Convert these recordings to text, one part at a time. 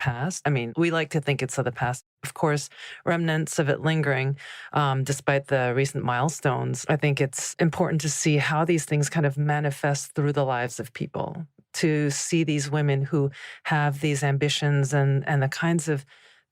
past. I mean, we like to think it's of the past. Of course, remnants of it lingering, despite the recent milestones. I think it's important to see how these things kind of manifest through the lives of people, to see these women who have these ambitions and the kinds of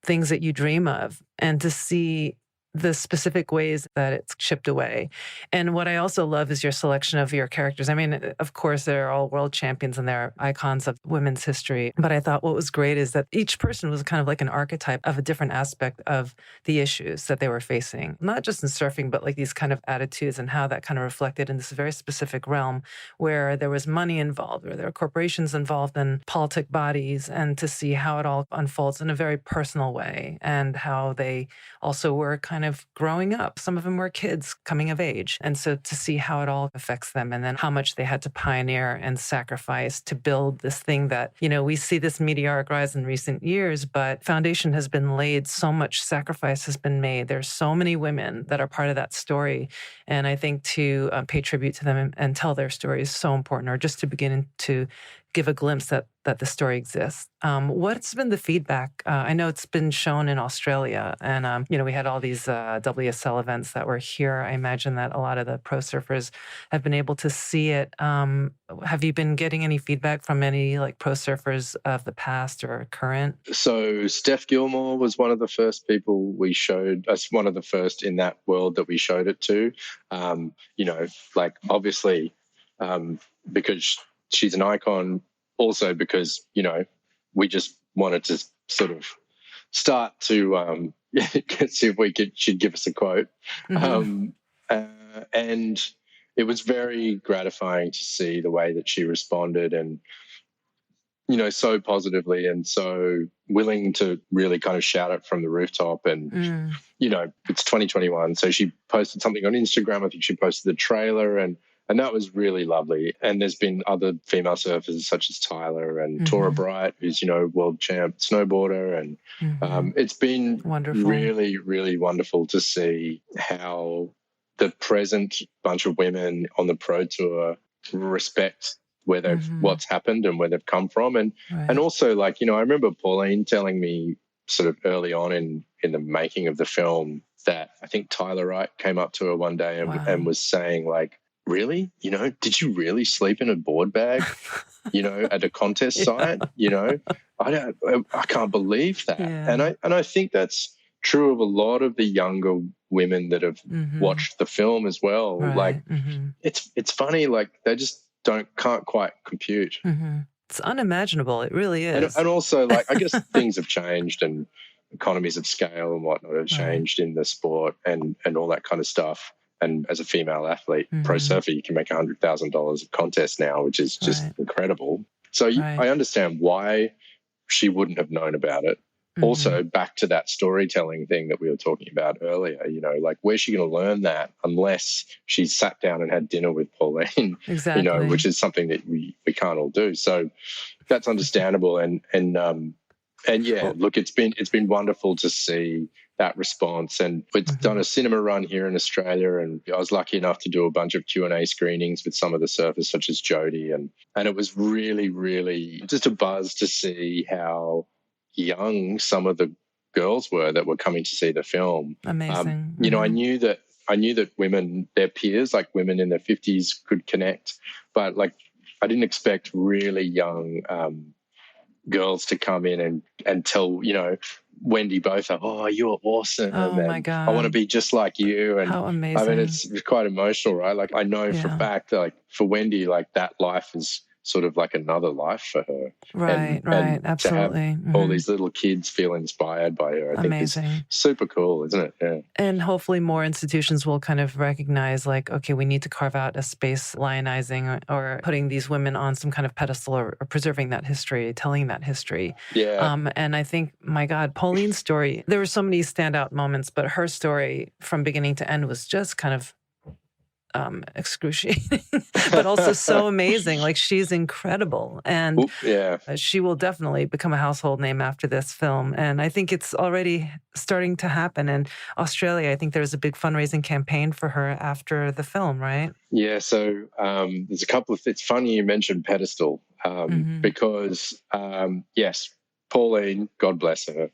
things that you dream of, and to see the specific ways that it's chipped away. And what I also love is your selection of your characters. I mean, of course, they're all world champions and they're icons of women's history. But I thought what was great is that each person was kind of like an archetype of a different aspect of the issues that they were facing, not just in surfing, but like these kind of attitudes and how that kind of reflected in this very specific realm where there was money involved, where there were corporations involved and politic bodies, and to see how it all unfolds in a very personal way and how they also were kind of growing up. Some of them were kids coming of age. And so to see how it all affects them and then how much they had to pioneer and sacrifice to build this thing that, you know, we see this meteoric rise in recent years, but foundation has been laid. So much sacrifice has been made. There's so many women that are part of that story. And I think to pay tribute to them and tell their story is so important, or just to begin to give a glimpse that the story exists. What's been the feedback? I know it's been shown in Australia, and we had all these WSL events that were here. I imagine that a lot of the pro surfers have been able to see it. Have you been getting any feedback from any like pro surfers of the past or current? So Steph Gilmore was one of the first people we showed us, one of the first in that world that we showed it to. Obviously, because she's an icon, also because, we just wanted to sort of start to see if she'd give us a quote. Mm-hmm. And it was very gratifying to see the way that she responded and, so positively and so willing to really kind of shout it from the rooftop. And, it's 2021. So she posted something on Instagram. I think she posted the trailer and that was really lovely. And there's been other female surfers such as Tyler and Tora Bright, who's, world champ snowboarder. And it's been wonderful. Really, really wonderful to see how the present bunch of women on the pro tour respect where they've what's happened and where they've come from. And and also, I remember Pauline telling me sort of early on in the making of the film that I think Tyler Wright came up to her one day and was saying, really? Did you really sleep in a board bag, at a contest site? I can't believe that. Yeah. And I think that's true of a lot of the younger women that have watched the film as well. Right. It's funny, they just can't quite compute. It's unimaginable. It really is. And also, I guess things have changed and economies of scale and whatnot have changed in the sport and all that kind of stuff. And as a female athlete, pro surfer, you can make $100,000 a contest now, which is just incredible. So I understand why she wouldn't have known about it. Also, back to that storytelling thing that we were talking about earlier, where's she going to learn that unless she sat down and had dinner with Pauline, exactly. Which is something that we can't all do. So that's understandable. And yeah, look, it's been wonderful to see that response. And we've done a cinema run here in Australia, and I was lucky enough to do a bunch of Q&A screenings with some of the surfers such as Jodie. And it was really, really just a buzz to see how young some of the girls were that were coming to see the film. Amazing. I knew that women, their peers, like women in their 50s, could connect, but I didn't expect really young girls to come in and tell, Wendy both, oh, you're awesome. Oh, and my God. I want to be just like you. And how amazing. I mean, it's quite emotional, right? I know for a fact, for Wendy, that life is sort of like another life for her. Right, and absolutely. To have all these little kids feel inspired by her, I think is super cool, isn't it? Yeah. And hopefully more institutions will kind of recognize okay, we need to carve out a space lionizing or putting these women on some kind of pedestal or preserving that history, telling that history. Yeah. And I think, my God, Pauline's story, there were so many standout moments, but her story from beginning to end was just kind of excruciating, but also so amazing. She's incredible. And she will definitely become a household name after this film. And I think it's already starting to happen. In Australia, I think there's a big fundraising campaign for her after the film, right? Yeah, so there's a couple of... It's funny you mentioned pedestal because, yes, Pauline, God bless her.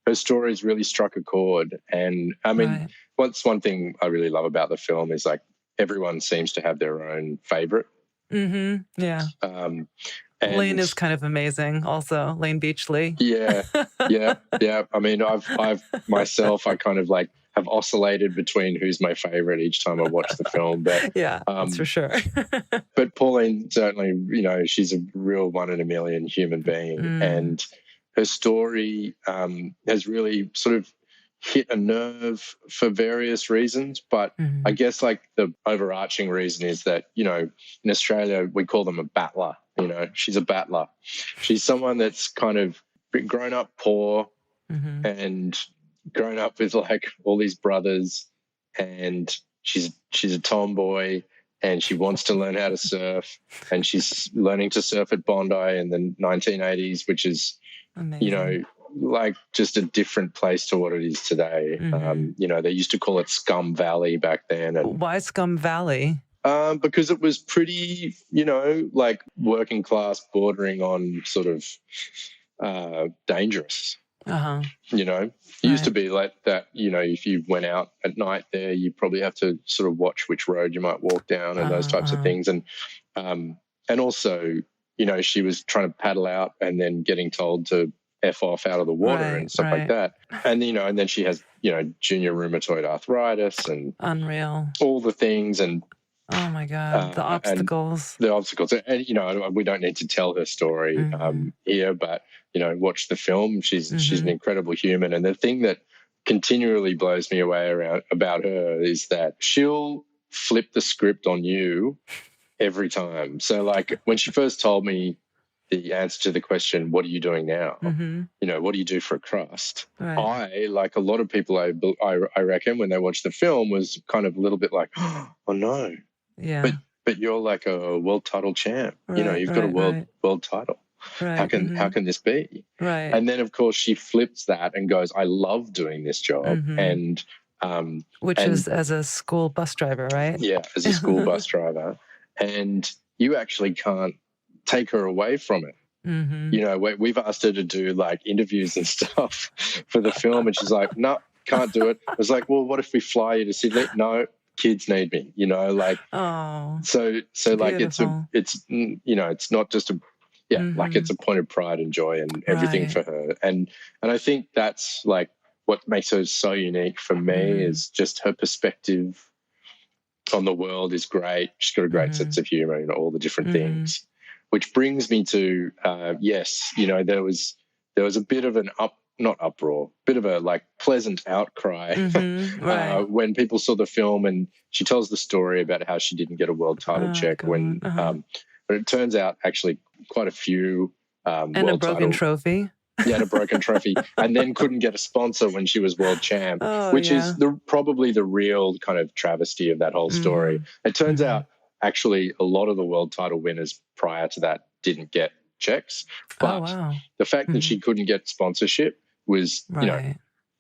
Her story's really struck a chord. And I mean, one thing I really love about the film is like everyone seems to have their own favorite. Mm-hmm. Yeah. And Lane is kind of amazing also, Lane Beachley. Yeah. I mean, I've myself, I kind of like have oscillated between who's my favorite each time I watch the film. But yeah, that's for sure. But Pauline, certainly, she's a real one in a million human being. And her story has really sort of hit a nerve for various reasons. But I guess like the overarching reason is that, in Australia, we call them a battler. She's a battler. She's someone that's kind of been grown up poor and grown up with like all these brothers, and she's a tomboy and she wants to learn how to surf, and she's learning to surf at Bondi in the 1980s, which is, amazing. Like just a different place to what it is today. They used to call it Scum Valley back then. And why Scum Valley? Because it was pretty, like working class, bordering on sort of dangerous. It used to be like that, if you went out at night there, you probably have to sort of watch which road you might walk down and those types of things. And also, she was trying to paddle out and then getting told to F off out of the water and stuff like that. And, and then she has, junior rheumatoid arthritis and unreal, all the things. And oh my God, the obstacles. And, we don't need to tell her story here, but, watch the film. She's an incredible human. And the thing that continually blows me away about her is that she'll flip the script on you every time. So like when she first told me the answer to the question, what are you doing now? What do you do for a crust? I, like a lot of people, I reckon when they watch the film was kind of a little bit like, oh no. Yeah. But you're like a world title champ. You've got a world title. How can this be? And then of course she flips that and goes, I love doing this job. And which is as a school bus driver, right? Yeah, as a school bus driver. And you actually can't take her away from it. We've asked her to do like interviews and stuff for the film, and she's like, no, can't do it. I was like, well, what if we fly you to Sydney? No, kids need me, like, so like beautiful. it's not just like it's a point of pride and joy and everything for her. And I think that's like what makes her so unique for me is just her perspective on the world is great. She's got a great sense of humor and all the different things, which brings me to, there was a bit of an not uproar, bit of a like pleasant outcry when people saw the film, and she tells the story about how she didn't get a world title check when, but it turns out actually quite a few and a broken trophy. Yeah, and a broken trophy, and then couldn't get a sponsor when she was world champ, which is probably the real kind of travesty of that whole story. It turns out actually a lot of the world title winners prior to that didn't get checks, but the fact that she couldn't get sponsorship was,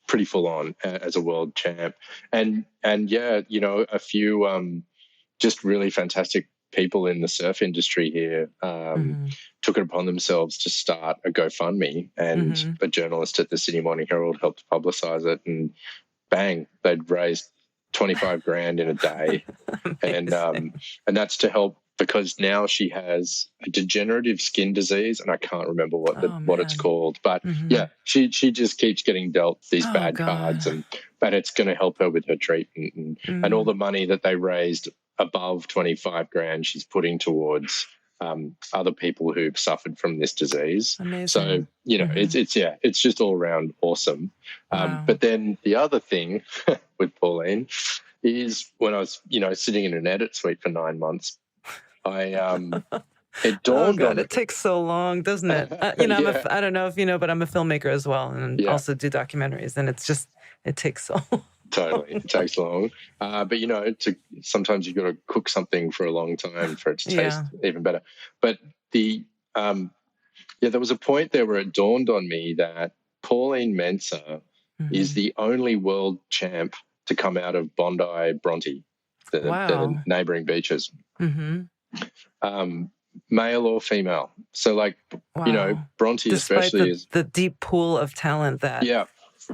pretty full on as a world champ. And a few just really fantastic people in the surf industry here took it upon themselves to start a GoFundMe, and a journalist at the Sydney Morning Herald helped publicise it, and bang, they'd raised 25 grand in a day. And that's to help, because now she has a degenerative skin disease, and I can't remember what it's called, but she just keeps getting dealt these bad cards, and it's going to help her with her treatment, and all the money that they raised above 25 grand she's putting towards other people who've suffered from this disease. Amazing. So it's just all around awesome. But then the other thing with Pauline is when I was sitting in an edit suite for 9 months, it dawned on me. It takes so long, doesn't it? I don't know if you know, but I'm a filmmaker as well, and also do documentaries, and it takes so long. Totally, it takes long. But sometimes you've got to cook something for a long time for it to taste even better. But there was a point there where it dawned on me that Pauline Mensah is the only world champ to come out of Bondi, Bronte, the neighbouring beaches. male or female. So like, Wow. Bronte Despite especially is, the deep pool of talent that yeah.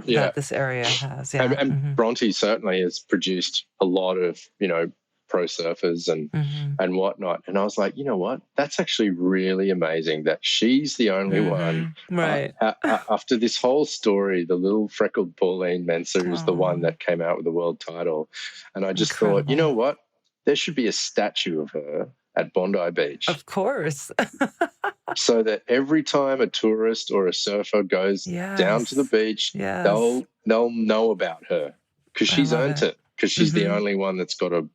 that this area has. Yeah. And Bronte certainly has produced a lot of, pro surfers and whatnot. And I was like, you know what? That's actually really amazing that she's the only one. Right. After this whole story, the little freckled Pauline Mensah is the one that came out with the world title. And I just thought, you know what? There should be a statue of her at Bondi Beach. Of course. So that every time a tourist or a surfer goes down to the beach, they'll know about her because she's earned it, because she's the only one that's got a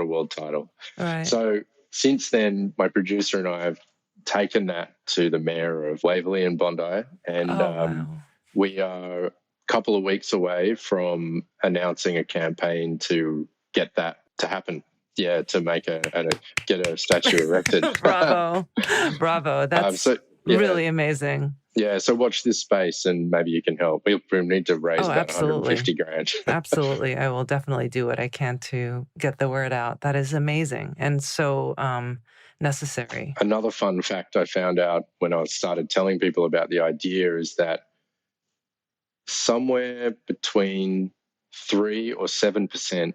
world title. Right. So since then, my producer and I have taken that to the mayor of Waverley and Bondi, and we are a couple of weeks away from announcing a campaign to get that to happen. Yeah, to make get a statue erected. Bravo. That's really amazing. Yeah, so watch this space and maybe you can help. We need to raise about 150 grand. Absolutely. I will definitely do what I can to get the word out. That is amazing and so necessary. Another fun fact I found out when I started telling people about the idea is that somewhere between 3 or 7%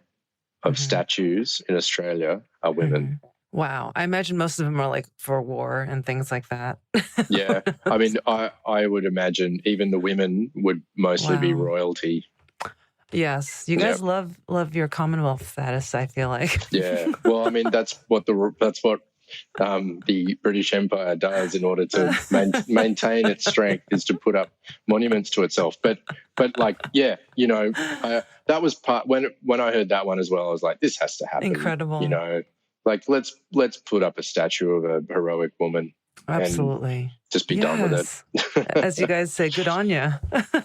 of statues in Australia are women. Wow. I imagine most of them are like for war and things like that. Yeah. I mean, I would imagine even the women would mostly be royalty. Yes. You guys love your Commonwealth status, I feel like. Yeah. Well, I mean, that's what the British Empire does in order to maintain its strength, is to put up monuments to itself. But like, that was part when I heard that one as well. I was like, this has to happen. Incredible. Like let's put up a statue of a heroic woman. Absolutely. Just be done with it. As you guys say, good on you.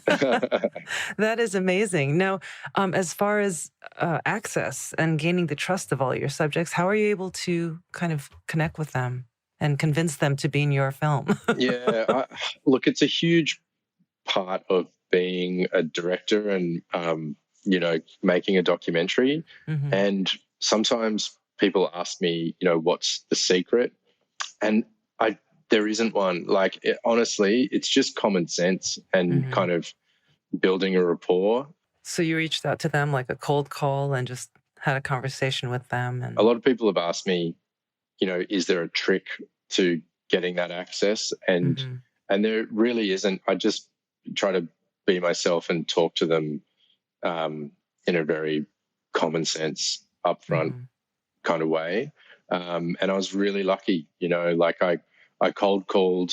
That is amazing. Now, as far as access and gaining the trust of all your subjects, how are you able to kind of connect with them and convince them to be in your film? Look, it's a huge part of being a director and, making a documentary. And sometimes people ask me, what's the secret? And there isn't one. Like, honestly, it's just common sense and kind of building a rapport. So you reached out to them like a cold call and just had a conversation with them? And a lot of people have asked me, is there a trick to getting that access? And there really isn't. I just try to be myself and talk to them in a very common sense, upfront kind of way. And I was really lucky, like I cold called.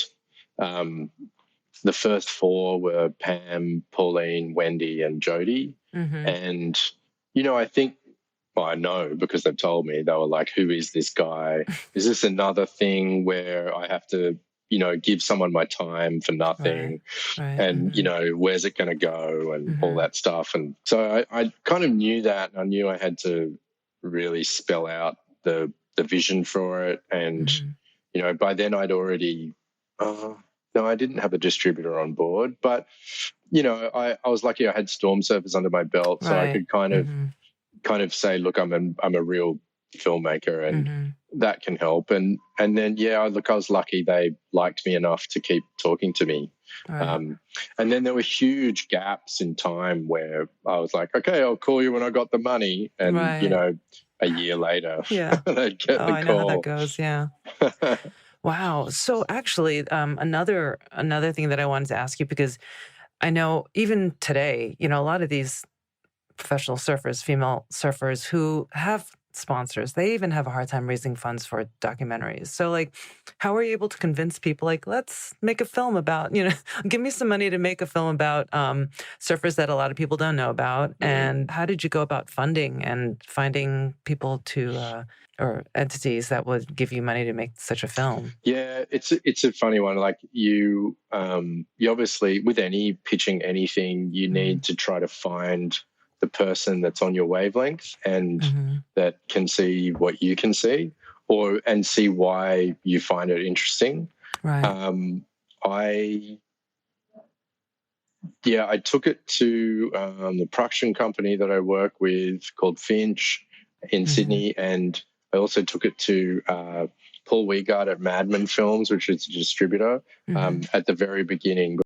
The first 4 were Pam, Pauline, Wendy, and Jody. And, I think, I know because they've told me, they were like, who is this guy? Is this another thing where I have to, give someone my time for nothing? Right. And, where's it going to go and all that stuff. And so I kind of knew that. I knew I had to really spell out the vision for it. And, by then I'd already, no, I didn't have a distributor on board, but, I was lucky I had Storm Surfers under my belt, so I could kind of say, look, I'm a real filmmaker and that can help. And then, I was lucky they liked me enough to keep talking to me. Right. And then there were huge gaps in time where I was like, okay, I'll call you when I got the money. And, a year later, they'd get the call. I know how that goes, yeah. Wow. So actually, another thing that I wanted to ask you, because I know even today, a lot of these professional surfers, female surfers who have sponsors, they even have a hard time raising funds for documentaries. So like, how are you able to convince people, like, let's make a film about, give me some money to make a film about surfers that a lot of people don't know about? And how did you go about funding and finding people to or entities that would give you money to make such a film? Yeah, it's a funny one. Like you obviously, with pitching anything, you need to try to find the person that's on your wavelength and that can see what you can see, and see why you find it interesting. Right. I took it to the production company that I work with called Finch in Sydney, and I also took it to Paul Wiegard at Madman Films, which is a distributor, Mm-hmm. at the very beginning